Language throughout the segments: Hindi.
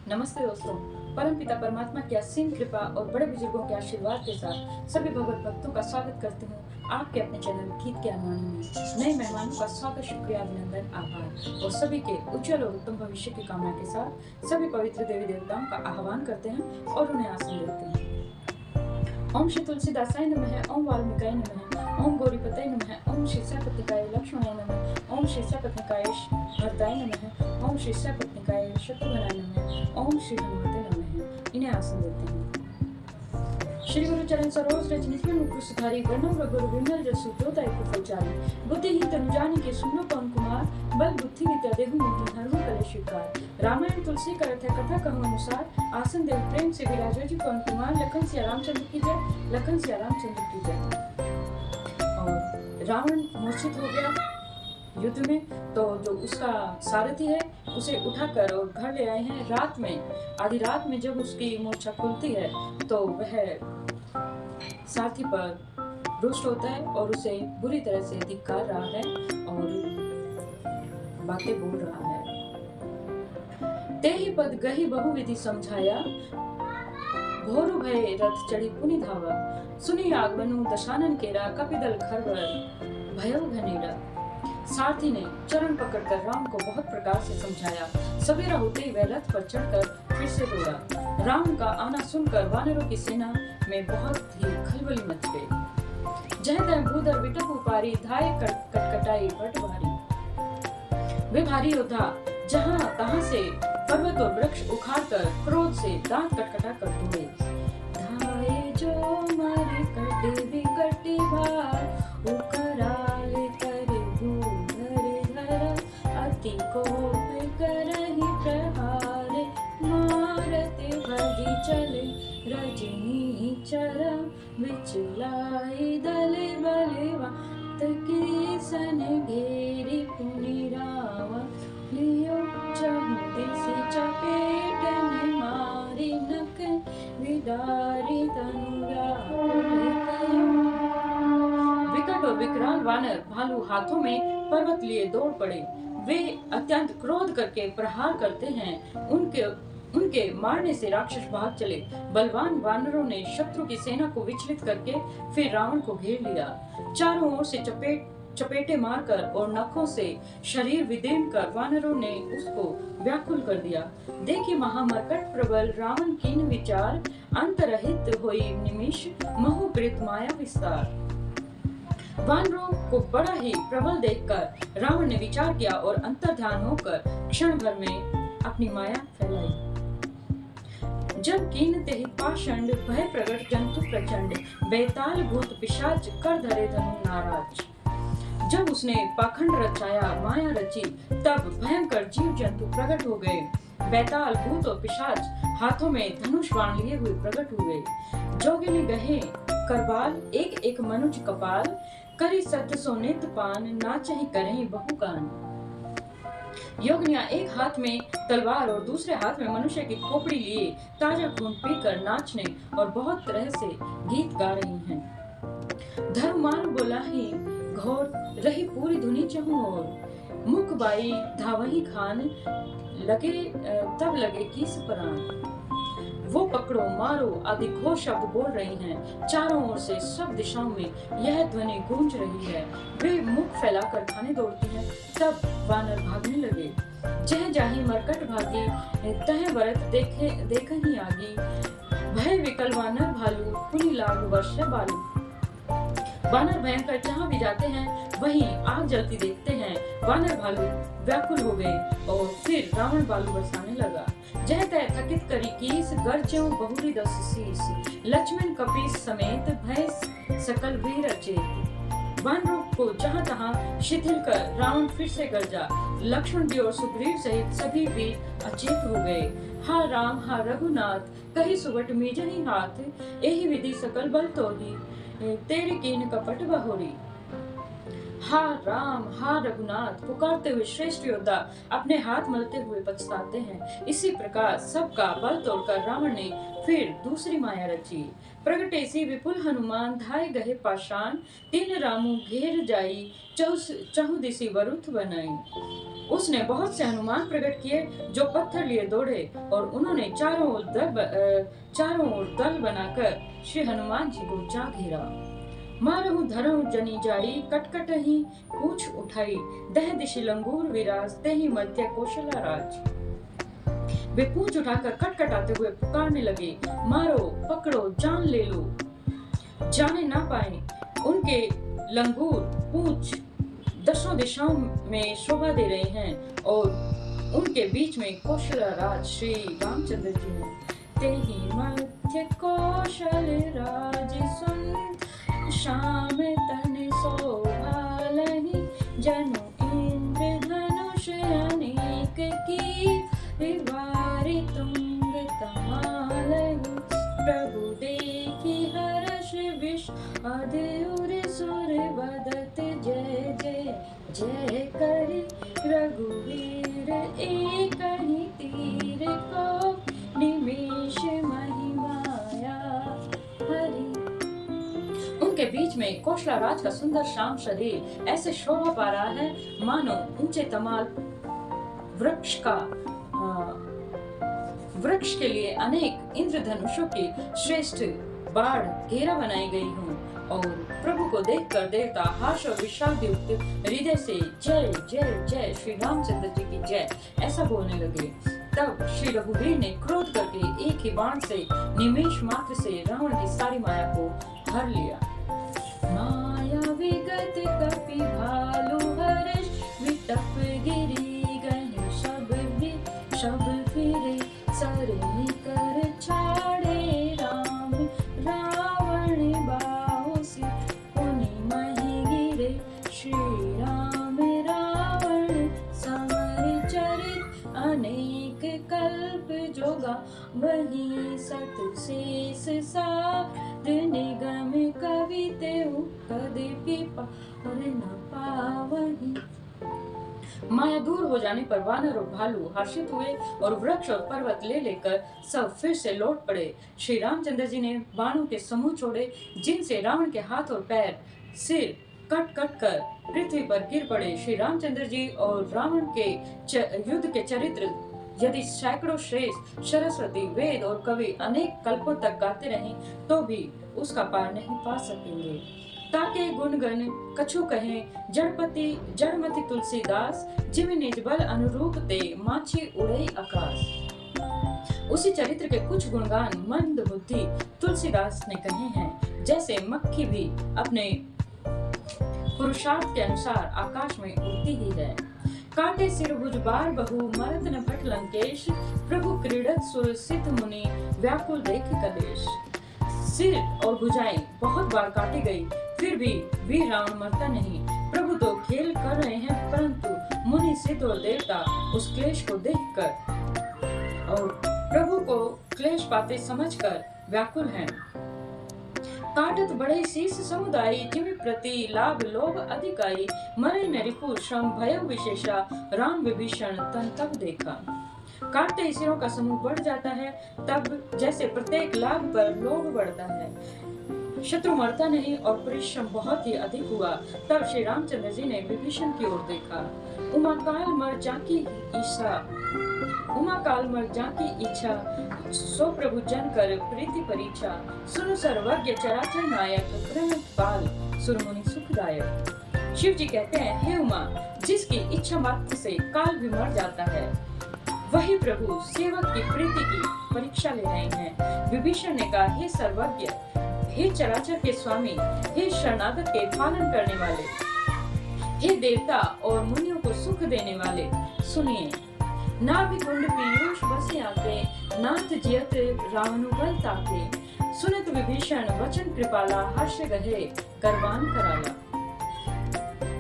नमस्ते दोस्तों। परमपिता परमात्मा की असीम कृपा और बड़े बुजुर्गों के आशीर्वाद के साथ सभी भगवत भक्तों का स्वागत करती हूँ आपके अपने चैनल गीत के अरमानों में। नए मेहमानों का स्वागत, शुक्रिया, अभिनंदन, आभार और सभी के उज्जवल और उत्तम भविष्य की कामना के साथ सभी पवित्र देवी देवताओं का आह्वान करते हैं और उन्हें आसन देते हैं। ओम श्री तुलसीदासाय नमः, ओम वाल्मीकाय नमः, ओम गौरीपतये नमः, ओम श्री सपत्निकाय लक्ष्मणाय नमः, ओम श्री सपत्निकाय भरताय नमः, ओम श्री सपत्निकाय शत्रुघ्नाय नमः, ओम श्री हनुमते नमः। इन्हें आसन देते हैं। श्री गुरु चरण सरोज रज नित्य मुकुर सुधारी, वर्णम रघुर विमल जसु जो दायक फलचारी, बुद्धिहीन तनु जानिके सुनो पवन कुमार, बल बुद्धि विद्या देहु मोहि हरहु कलेश विकार। रामायण तुलसी करत है कथा कहूँ अनुसार, आसन देव प्रेम से विराजो जी पवन कुमार। लखन सिया रामचंद्र की जय, लखन सिया रामचंद्र की जय। और रावण मूर्छित हो गया युद्ध में, तो जो उसका सारथी है उसे उठाकर और घर ले आए हैं। रात में, आधी रात में जब उसकी मूर्छा खुलती है तो वह सारथी पर रुष्ट होता है और उसे बुरी तरह से धिक्कार रहा है और बातें बोल रहा है। ते ही पद गही बहुविधि समझाया, घोरु भय रथ चढ़ी पुनि धावा, सुनी आगमनु दशानन केरा, कपिदल खरवर भयउ घनेरा। सारथी ने चरण पकड़कर राम को बहुत प्रकार से समझाया। सवेरा होते ही वह रथ पर चढ़कर फिर से दौड़ा। राम का आना सुनकर वानरों की सेना में बहुत ही खलबली मच गई। जह तह भूधर विटप उपारी, धाय कटकटाई बट भारी। वे भारी योद्धा जहां तहां से पर्वत और वृक्ष उखाड़कर क्रोध से दांत कटकटा कर दौड़े। धाये जो मर कटे विकटे भार, उकराल करे भूधर धरा, अति कोप करहि प्रहार, मारते भगी चले रजनी चरा, विचलाई दले बलेवा, तकी सन घेरी पुनि रावा, लियो चहुदिसि चपेटन मारी, नख विदारी तनुरा। विकट और विकराल वानर भालू हाथों में पर्वत लिए दौड़ पड़े। वे अत्यंत क्रोध करके प्रहार करते हैं। उनके मारने से राक्षस भाग चले। बलवान वानरों ने शत्रु की सेना को विचलित करके फिर रावण को घेर लिया। चारों ओर से चपेटे मारकर और नखों से शरीर विदीर्ण कर वानरों ने उसको व्याकुल कर दिया। देखी महामर्कट प्रबल रावण कीन विचार, अंतरहित होई निमिष मोहकृत माया विस्तार। वानरों को बड़ा ही प्रबल देखकर रावण ने विचार किया और अंतर्ध्यान होकर क्षण भर में अपनी माया फैलाई। जब कीन तेहि पाषंड, भय प्रगट जंतु प्रचंड, बेताल भूत पिशाच कर धरे धनु नाराज। जब उसने पाखंड रचाया, माया रची, तब भयंकर जीव जंतु प्रकट हो गए। बेताल भूत और पिशाच हाथों में धनुष बाण लिए हुए प्रकट हुए। जोगिनी गहे करबाल, एक एक मनुज कपाल, करी सत्य सोनित पान, नाचहि करहि बहुकान। योगिनियां एक हाथ में तलवार और दूसरे हाथ में मनुष्य की खोपड़ी लिए ताजा खून पीकर नाचने और बहुत तरह से गीत गा रही हैं। धर्मार बोला ही घोर, रही पूरी धुनी चहुं ओर, मुख बाई धावही खान, लगे तब लगे किस प्राण। वो पकड़ो मारो आदि घोर शब्द बोल रही हैं। चारों ओर से सब दिशाओं में यह ध्वनि गूंज रही है। वे मुख फैलाकर खाने दौड़ती हैं। तब वानर भागने लगे। जह जाहि मरकट भागी, तह वरत देख ही आगी, भय विकल वानर भालू, पुनि लाग वर्ष बालू। वानर भयंकर जहाँ भी जाते हैं वहीं आग जलती देखते हैं। वानर भालू व्याकुल हो गए और फिर रावण बालू बरसाने लगा। जह तह थकित करी कीस, गर्ज्यों बहुरी दस शीस, लक्ष्मण कपीस समेत भय सकल वीर अचेत। वानरों को जहाँ तहाँ शिथिल कर रावण फिर से गरजा। लक्ष्मण जी और सुग्रीव सहित सभी वीर अचेत हो गए। हा राम हा रघुनाथ, कही सुबट मीजहि हाथ, एहि विधि सकल बल तोहि, तेरे कीन कपट बहोरी। हा राम हा रघुनाथ पुकारते हुए श्रेष्ठ योद्धा अपने हाथ मलते हुए पछताते हैं। इसी प्रकार सबका बल तोड़कर रावण ने फिर दूसरी माया रची। प्रगटे सी विपुल हनुमान, धाय गहे पाषाण, तीन रामू घेर जाई, चहुदिसी वरुथ बनाई। उसने बहुत से हनुमान प्रकट किए जो पत्थर लिए दौड़े, और उन्होंने चारों ओर दल बनाकर श्री हनुमान जी को जा घेरा। मारहु धरहु जनी जाई, कटकटहि पूछ उठाई, दह दिशि लंगूर विराज, तेहि मध्य कौशला राज। वे पूछ उठाकर कटकटाते हुए पुकारने लगे, मारो पकड़ो जान ले लो। जाने ना पाए उनके लंगूर पूछ दसों दिशाओं में शोभा दे रहे हैं, और उनके बीच में कौशला राज श्री रामचंद्र जी हैं। तेहि मध्य कौशल राज सुन, श्याम तन शोभा लहि, जनु इंद्र धनुष अनेक की, विवारि तुंग तमालहु, प्रभु देखि हर्ष विषाद उर सुर बदत, जय जय जय करि रघुवीर, एक ही तीर को निमेष महिमाया हरि। उनके बीच में कौशला राज का सुंदर श्याम शरीर ऐसे शोभा पा रहा है मानो ऊंचे तमाल वृक्ष के लिए अनेक इंद्रधनुषों की श्रेष्ठ बाढ़ घेरा बनाई गई हूँ। और प्रभु को देखकर देवता हर्ष और विषाद युक्त हृदय से जय जय जय श्री रामचंद्र जी की जय ऐसा बोलने लगे। तब श्री रघुवीर ने क्रोध करके एक ही बाण से निमेष मात्र से रावण की सारी माया को हर लिया। माया विगत कपि भालु हर्ष, विटप गिरी गए शब फिरे, सरनि कर छाड़े राम, रावण बाहु से पुनि महि गिरे, श्री राम रावण समर चरित, अनेक कल्प जोगा वही सत शेष साध, निगम कविते कदपि पार न पावहि। माया दूर हो जाने पर वानर और भालू हर्षित हुए और वृक्ष और पर्वत ले लेकर सब फिर से लौट पड़े। श्री रामचंद्र जी ने बाणों के समूह छोड़े, जिनसे रावण के हाथ और पैर सिर कट कट कर पृथ्वी पर गिर पड़े। श्री रामचंद्र जी और रावण के युद्ध के चरित्र यदि सैकड़ों श्रेष्ठ सरस्वती वेद और कवि अनेक कल्पों तक गाते रहें तो भी उसका पार नहीं पा सकेंगे। ताके गुणगन कछु कहें, जड़मति तुलसीदास, जिम निज बल अनुरूप ते माछी उड़ई आकाश। उसी चरित्र के कुछ गुणगान मंद बुद्धि तुलसीदास ने कहे हैं, जैसे मक्खी भी अपने पुरुषार्थ के अनुसार आकाश में उड़ती ही है। काटे सिर भुज बार बहु, मरत न भट लंकेश, प्रभु क्रीड़त सुर सिद्ध मुनि, व्याकुल देख कलेश। सिर और भुजाएं बहुत बार काटी गई, फिर भी वीर रावण मरता नहीं। प्रभु तो खेल कर रहे हैं, परंतु मुनि सिद्ध और देवता उस क्लेश को देखकर और प्रभु को क्लेश पाते समझकर व्याकुल हैं। काटत बड़े शीस समुदायी, जिमि प्रति लाभ लोभ अधिकाई, मरे न रिपु श्रम भय विशेषा, राम विभीषण तन तब देखा। काटते सिरों का समूह बढ़ जाता है, तब जैसे प्रत्येक लाभ पर लोभ बढ़ता है। शत्रु मरता नहीं और परिश्रम बहुत ही अधिक हुआ। तब श्री रामचंद्र जी ने विभीषण की ओर देखा। उमाकाल मर जाकी इच्छा, सो प्रभु जन कर प्रीति परीक्षा, सुनो सर्वज्ञ चराचर नायक, ग्रह पाल सुरमुनि सुखदायक। शिव जी कहते हैं, हे उमा, जिसकी इच्छा मात्र से काल भी मर जाता है, वही प्रभु सेवक की प्रीति की परीक्षा ले रहे हैं। विभीषण ने कहा, हे सर्वज्ञ, हे चराचर के स्वामी, हे शरणागत के पालन करने वाले, हे देवता और मुनियों को सुख देने वाले, सुनिए। नाभि कुंड पीयूष बसे आके, नाथ जियत रावणु बल ताके, सुनत विभीषण वचन कृपाला, हर्ष गहे करवान कराला।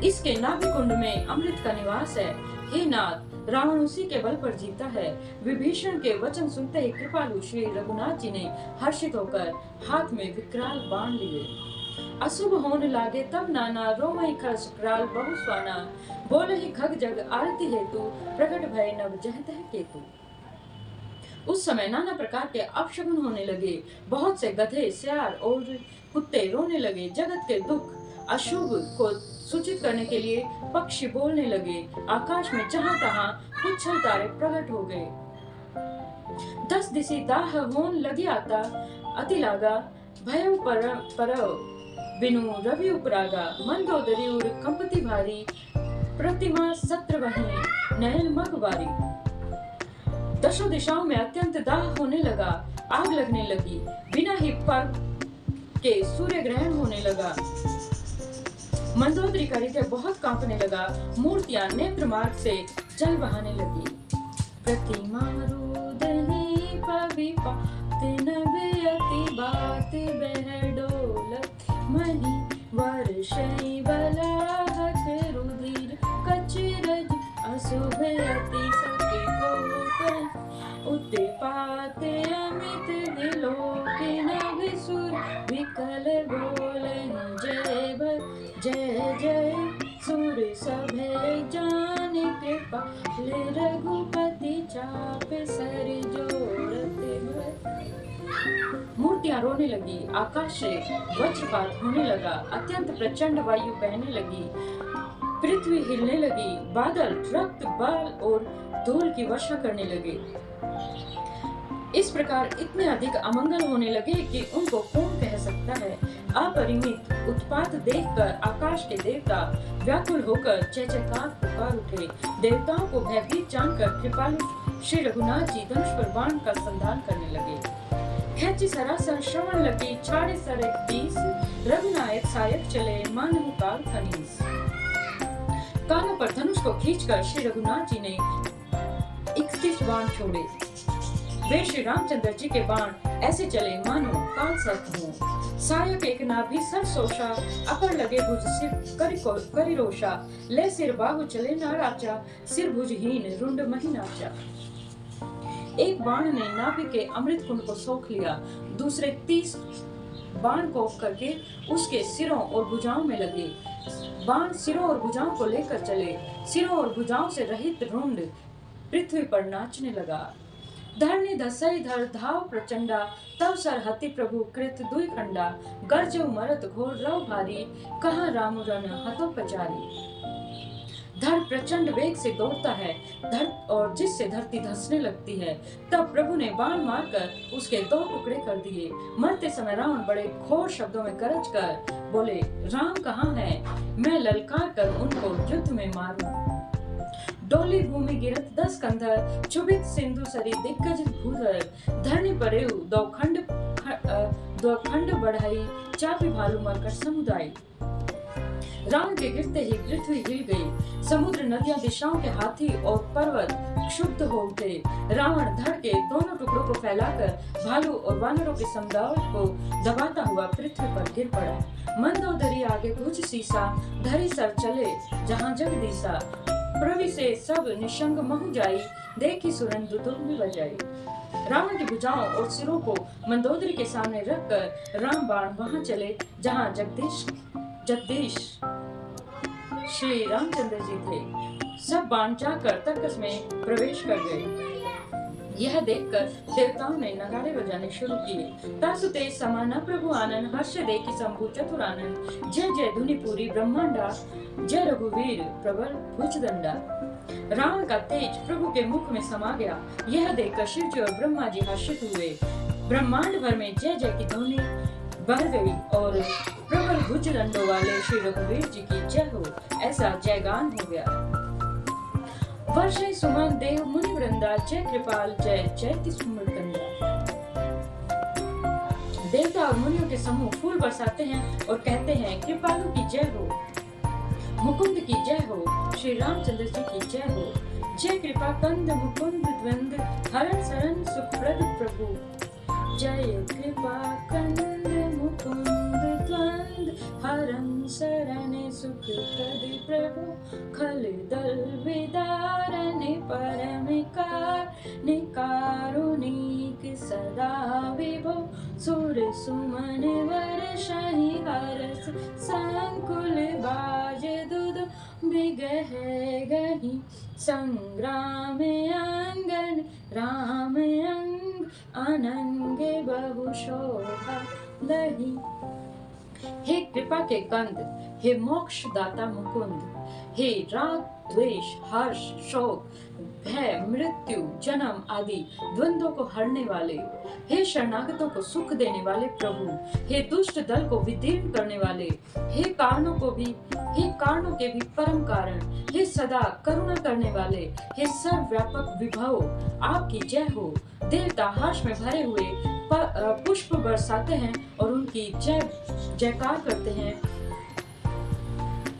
इसके नाभि कुंड में अमृत का निवास है। हे नाथ, रावण उसी के बल पर जीता है। विभीषण के वचन सुनते ही कृपालु श्री रघुनाथ जी ने हर्षित होकर हाथ में विकराल बाण लिए। अशुभ होने लागे तब नाना, रोमई खर सुकराल बहु स्वाना, बोले ही खग जग आरती हेतु, प्रकट भय नव जहतह केतु। उस समय नाना प्रकार के अपशगुन होने लगे। बहुत से गधे, सियार और कुत्ते रोने लगे। जगत के दुख अशुभ को सूचित करने के लिए पक्षी बोलने लगे। आकाश में जहां तहां उछल तारे प्रकट हो गए। 10 दिसी दाह होन लगी आता अति लागा भयउ परव बिनु रवि उपरागा मंदोदरी उर कंपति भारी प्रतिमा सत्र वही नयन मगवारी। दशों दिशाओं में अत्यंत दाह होने लगा, आग लगने लगी, बिना ही पर्व के सूर्य ग्रहण होने लगा। मंदोदरी का हृदय बहुत कांपने लगा, मूर्तियां नेत्र मार्ग से जल बहाने लगी। प्रतिमा रुदनी पविपात नबयति बात बहडोलत मही वर्षै बलाहत रुधिर कचरज असुभयति सके कोप उत्पात अमित विलोकिन विसुर विकल बोलन जय जय सुर सभय जान कृपा ले रघुपति चाप सर जोड़ते। मूर्तियां रोने लगी, आकाश से वज्रपात होने लगा, अत्यंत प्रचंड वायु बहने लगी, पृथ्वी हिलने लगी, बादल रक्त बाल और धूल की वर्षा करने लगे। इस प्रकार इतने अधिक अमंगल होने लगे कि उनको कौन कह सकता है। अपरिमित उत्पात देखकर आकाश के देवता व्याकुल होकर जय जयकार पुकार उठे। देवताओं को भयभीत जानकर कृपालु श्री रघुनाथ जी धनुष पर बाण का संधान करने लगे। खेची सरासर श्रवण लगी छाड़े सरे 20 रघुनायक सायक चले मानव काल खनीस। कानों पर धनुष को खींचकर श्री रघुनाथ जी ने 31 बाण छोड़े। वे श्री रामचंद्र जी के बाण ऐसे चले मानो काल सर्प हो। सायक एक नाभि सरसोषा अपर लगे भुज सिर करिरोषा ले सिर बाहु चले नाराचा सिर भुजहीन रुंड महीनाचा। एक बाण ने नाभि के अमृत कुंड को सोख लिया, दूसरे 30 बाण को करके उसके सिरों और भुजाओं में लगे। बाण सिरों और भुजाओं को लेकर चले, सिरों और भुजाओं से रहित रुंड पृथ्वी पर नाचने लगा। धरणी धसई धर धाव प्रचंडा तब सर हति प्रभु कृत दुई खंडा गर्जो मरत घोर रव भारी कहाँ राम रन हतो पचारी। धड़ प्रचंड वेग से दौड़ता है धर और जिससे धरती धंसने लगती है। तब प्रभु ने बाण मारकर उसके 2 टुकड़े कर दिए। मरते समय रावण बड़े घोर शब्दों में गरज कर बोले, राम कहाँ है, मैं ललकार कर उनको युद्ध में मारूं। डोली भूमि गिरत 10 कंधर चुभित सिंधु सरी दिग्गज भूधर धरणी परेउ 2 खंड बढ़ाई चापी भालू मरकर समुदाय। रावण के गिरते ही पृथ्वी हिल गई, समुद्र नदियां दिशाओं के हाथी और पर्वत क्षुब्ध हो उठे। रावण धड़ के दोनों टुकड़ों को फैलाकर भालू और वानरों के समुदाय को दबाता हुआ पृथ्वी पर गिर पड़ा। मंदोदरी आगे भुज सीसा धरी सर चले जहां जगदीसा प्रवि से सब निशंग महु जाई देखी सुरंदु दुर्मि बजाई। रावण की भुजाओं और सिरों को मंदोदरी के सामने रखकर राम बाण वहां चले जहां जगदीश श्री रामचंद्र जी थे। सब बाण जाकर तर्कस में प्रवेश कर गए। यह देखकर देवताओं ने नगाड़े बजाने शुरू किए। तासुते समाना प्रभु आनंद हर्ष देखी शंभु चतुरानंद जय जय धुनि पूरी ब्रह्मांडा जय रघुवीर प्रबल भुजदंडा। रावण का तेज प्रभु के मुख में समा गया। यह देखकर शिव जी और ब्रह्मा जी हर्षित हुए। ब्रह्मांड भर में जय जय की ध्वनि बढ़ गई और प्रबल भुजदंडों वाले श्री रघुवीर जी की जय हो ऐसा जयगान हो गया। वर्षे सुमन देव मुनि वृंदा जय कृपाल जय जयति सुमृतंदा। देवता और मुनियों के समूह फूल बरसाते हैं और कहते हैं कृपालु की जय हो, मुकुंद की जय हो, श्री रामचंद्र जी की जय हो। जय कृपा कंद मुकुंद द्वंद हरण शरण सुखप्रद प्रभु जय कृपा कंद मुकुंद द्वंद हरण शरण सुखप्रद प्रभु खल दल विदारण परमिकार निकारुणिक सदा विभो सुर सुमन वर्षहि हरस संकुल बाज दुद बिगह गहि संग्राम अंगन राम अंग अनंग बहु शोभा लही। हे कृपा के कंद, हे मोक्ष दाता मुकुंद, हे राग द्वेष हर्ष शोक भय मृत्यु जन्म आदि द्वंद्वों को हरने वाले, हे शरणागतों को सुख देने वाले प्रभु, हे दुष्ट दल को विदीर्ण करने वाले, हे कारणों के भी परम कारण, हे सदा करुणा करने वाले, हे सर्वव्यापक विभव, आपकी जय हो। देवता हर्ष में भरे हुए पुष्प बरसाते हैं और उनकी जय जयकार करते हैं।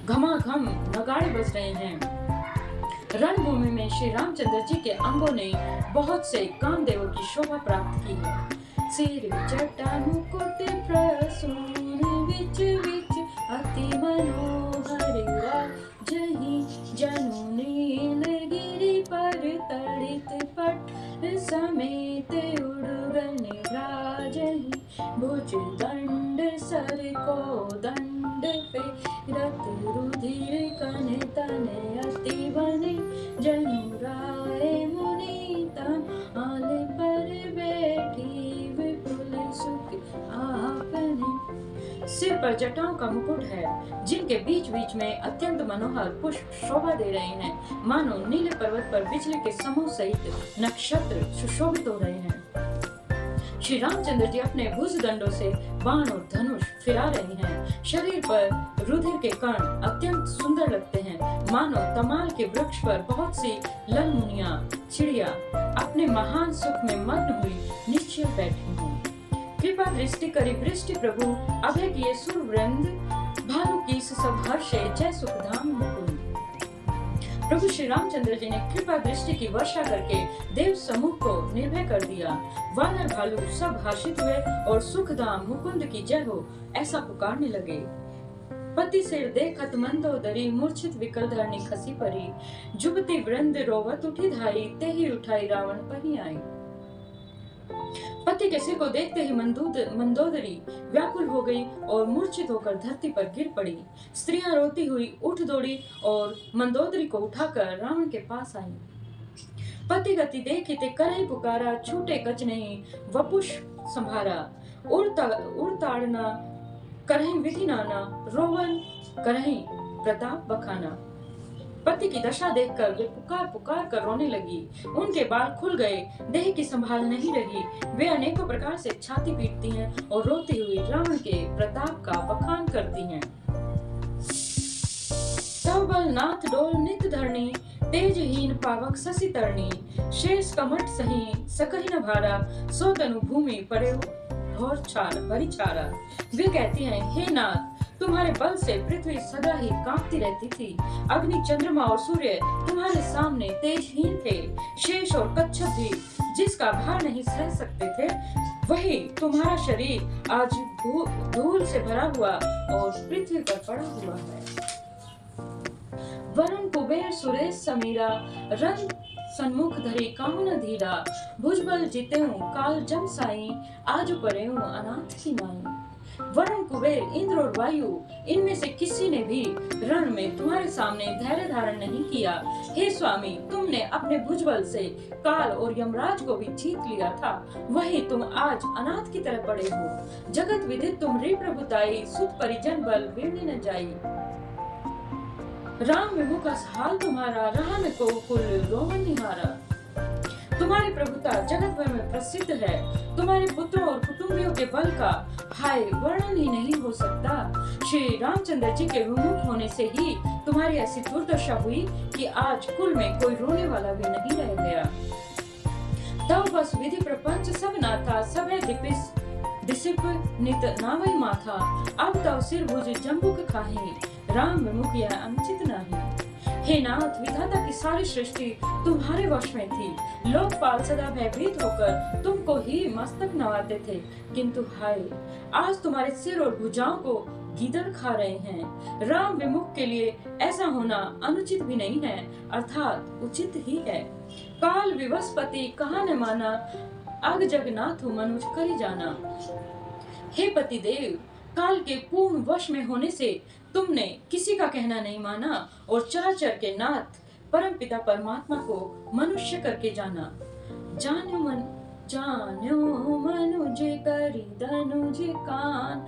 घमाघम नगाड़े बज रहे हैं। रणभूमि में श्री रामचंद्र जी के अंगों ने बहुत से कामदेवों की शोभा प्राप्त की है। सिर जटा मुकुट प्रसून विच विच अति मनोहर राजहि, जनु नीलगिरि पर तड़ित पट समेत उड़गन राजहि, भुज दंड सर को दंड फेरत रुधिर कन तन अति बने, जनु राय मुनि तमाल पर बैठी विपुल सुख आपने। सिर पर जटाओं का मुकुट है, जिनके बीच बीच में अत्यंत मनोहर पुष्प शोभा दे रहे हैं, मानो नीले पर्वत पर बिजली के समूह सहित नक्षत्र सुशोभित हो रहे हैं। श्री रामचंद्र जी अपने भुज दंडों से बाण और धनुष फिरा रहे हैं। शरीर पर रुधिर के कण अत्यंत सुंदर लगते हैं, मानो तमाल के वृक्ष पर बहुत सी ललमुनिया चिड़िया अपने महान सुख में मग्न हुई निश्चय बैठी हूँ। कृपा दृष्टि करी वृष्टि प्रभु, अभय किए सुर वृंद, भानु की सब हर्षे जय सुखधाम मुकुंद। प्रभु श्री रामचंद्र जी ने कृपा दृष्टि की वर्षा करके देव समूह को निर्भय कर दिया। वानर भालू सब हर्षित हुए और सुखधाम मुकुंद की जय हो ऐसा पुकारने लगे। पति सिर देखत मंदोदरी, मूर्छित विकल धरणी खसी परी, जुबती वृंद रोवत उठी धाई, ते ही उठाई रावण पही आई। पति के सिर को देखते ही मंदोदरी व्याकुल हो गई और मूर्छित होकर धरती पर गिर पड़ी। स्त्रियां रोती हुई उठ दौड़ी और मंदोदरी को उठाकर रावण के पास आई। पति गति देखते करही पुकारा, छूटे कच नहीं वपुष संभारा, उड़ताड़ना करही विधि नाना, रोवन करही प्रताप बखाना। पति की दशा देखकर वे पुकार पुकार कर रोने लगी। उनके बाल खुल गए, देह की संभाल नहीं रही। वे अनेकों प्रकार से छाती पीटती हैं और रोती हुई रावण के प्रताप का बखान करती हैं। तव बल नाथ डोल नित धरणी, तेजहीन पावक ससी तरणी, शेष कमठ सही सकहि न भारा, सो तनु भूमि पड़े घोर परिचारा। वे कहती हैं, हे नाथ, तुम्हारे बल से पृथ्वी सदा ही कांपती रहती थी। अग्नि चंद्रमा और सूर्य तुम्हारे सामने तेजहीन थे। शेष और कच्छप भी जिसका भार नहीं सह सकते थे, वही तुम्हारा शरीर आज धूल से भरा हुआ और पृथ्वी पर पड़ा हुआ है। वरुण कुबेर सुरेश समीरा, रंग सन्मुख धरी काहू न धीरा, भुजबल जीतेऊ काल जम साई, आज परेऊ अनाथ की माई। वरुण कुबेर इंद्र और वायु, इनमें से किसी ने भी रण में तुम्हारे सामने धैर्य धारण नहीं किया। हे स्वामी, तुमने अपने भुजबल से काल और यमराज को भी जीत लिया था, वही तुम आज अनाथ की तरह पड़े हो। जगत विदित तुम रे प्रभुताई, सुत परिजन बल वीर्णी न जाई। राम विमुख हाल तुम्हारा, रहा न को कुल रोमन निहारा। तुम्हारी प्रभुता जगत भर में प्रसिद्ध है। तुम्हारे पुत्रों और कुटुंबियों के बल का हाय वर्णन ही नहीं हो सकता। श्री रामचंद्र जी के विमुख होने से ही तुम्हारी ऐसी दुर्दशा हुई कि आज कुल में कोई रोने वाला भी नहीं रह गया। तब बस विधि प्रपंच सब नाथा, सब है दिसिप नित नावई माथा। अब तव सिर भुज जम्बुक खाही, राम विमुख यह अनुचित नहीं। हे नाथ, विधाता की सारी सृष्टि तुम्हारे वश में थी। लोकपाल सदा भयभीत होकर तुमको ही मस्तक नवाते थे, किंतु हाय, आज तुम्हारे सिर और भुजाओं को गीदड़ खा रहे हैं। राम विमुख के लिए ऐसा होना अनुचित भी नहीं है, अर्थात उचित ही है। काल विवस्पति कहा न माना, अग जगन्नाथ मनुज करी जाना। हे पति देव, काल के पूर्ण वश में होने से तुमने किसी का कहना नहीं माना और चराचर के नाथ परम पिता परमात्मा को मनुष्य करके जाना। जान्यो मनुज करी धनुज कान,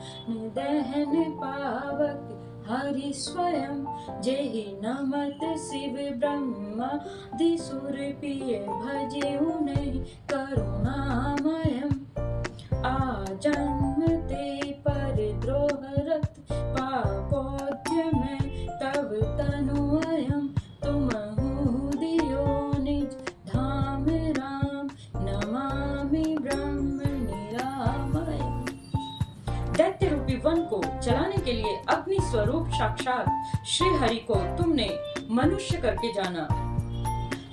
दहन पावक हरि स्वयं। जेहि नमत शिव ब्रह्मा दिसुर प्रिय भजे उन्हें करुणामयम्। आजन्मते पर द्रोह रक्त पापोद्य में तब तनुअयम्। तुमहु दियो निज धाम राम नमामि ब्रह्म निरामयम्। दैत्य रूपी वन को चलाने के लिए अग्नि स्वरूप साक्षात श्री हरि को तुमने मनुष्य करके जाना।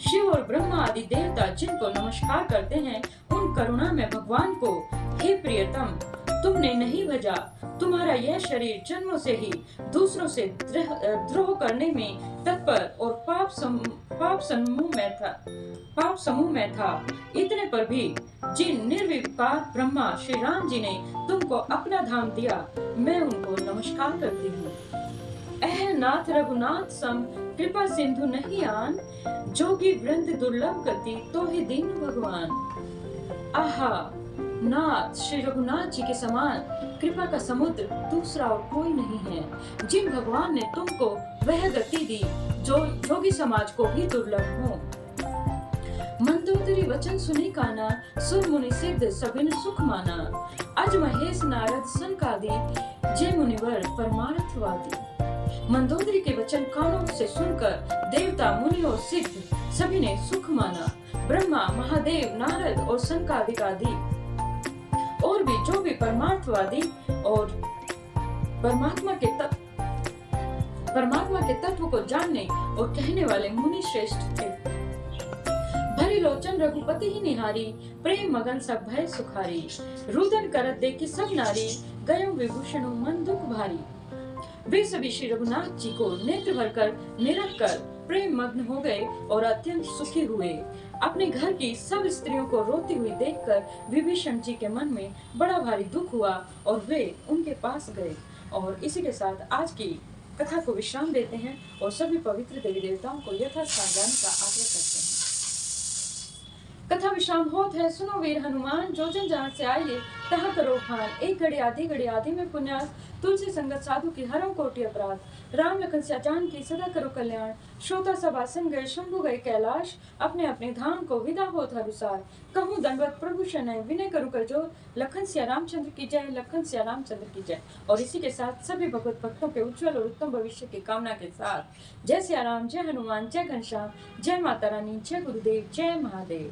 शिव और ब्रह्मा आदि देवता जिनको नमस्कार करते हैं उन करुणा में भगवान को हे प्रियतम तुमने नहीं भजा। तुम्हारा यह शरीर जन्मों से ही दूसरों से द्रोह करने में तत्पर और पाप समूह में था। इतने पर भी जिन निर्विकार ब्रह्मा श्री राम जी ने तुमको अपना धाम दिया, मैं उनको नमस्कार करती हूँ। एह नाथ रघुनाथ सम कृपा सिंधु नहीं आन। जोगी वृंद दुर्लभ गति तो ही दीन भगवान। आहा नाथ श्री रघुनाथ जी के समान कृपा का समुद्र दूसरा और कोई नहीं है। जिन भगवान ने तुमको वह गति दी जो जोगी समाज को भी दुर्लभ हो। मंदोदरी वचन सुनी काना सुर मुनि सिद्ध सबिन सुख माना। अज महेश नारद सनकादि जय मुनिवर परमार्थवादी। मंदोदरी के वचन कानों से सुनकर देवता मुनि और सिद्ध सभी ने सुख माना। ब्रह्मा महादेव नारद और सनकादिक आदि और भी जो भी परमार्थवादी और परमात्मा के तत्व को जानने और कहने वाले मुनि श्रेष्ठ थे। भरी लोचन रघुपति ही निहारी प्रेम मगन सब भय सुखारी। रुदन करत देखी सब नारी गयो विभूषण मन दुख भारी। वे सभी श्री रघुनाथ जी को नेत्र भरकर निरख कर प्रेम मग्न हो गए और अत्यंत सुखी हुए। अपने घर की सब स्त्रियों को रोती हुई देखकर विभीषण जी के मन में बड़ा भारी दुख हुआ और वे उनके पास गए। और इसी के साथ आज की कथा को विश्राम देते हैं और सभी पवित्र देवी देवताओं को यथास्थान जाने का आग्रह करते हैं। कथा विश्राम होत है, सुनो वीर हनुमान। जो जन जहाँ से आइए तहाँ करो भान। एक घड़ी आधी में पुण्यास। तुलसी संगत साधु की हरम कोटि अपराध। राम लखन सिया जान की सदा करो कल्याण। श्रोता सब आसन गए शंभु गए कैलाश। अपने अपने धाम को विदा होत हरुसार। कहूँ दंडवत प्रभु शरणै विनय करूँ कर जोर। लखन सिया रामचंद्र की जय, लखन सिया रामचंद्र की जय। और इसी के साथ सभी भगवत भक्तों के उज्जवल और उत्तम भविष्य की कामना के साथ जय सिया राम, जय हनुमान, जय घनश्याम, जय माता रानी, जय गुरुदेव, जय महादेव।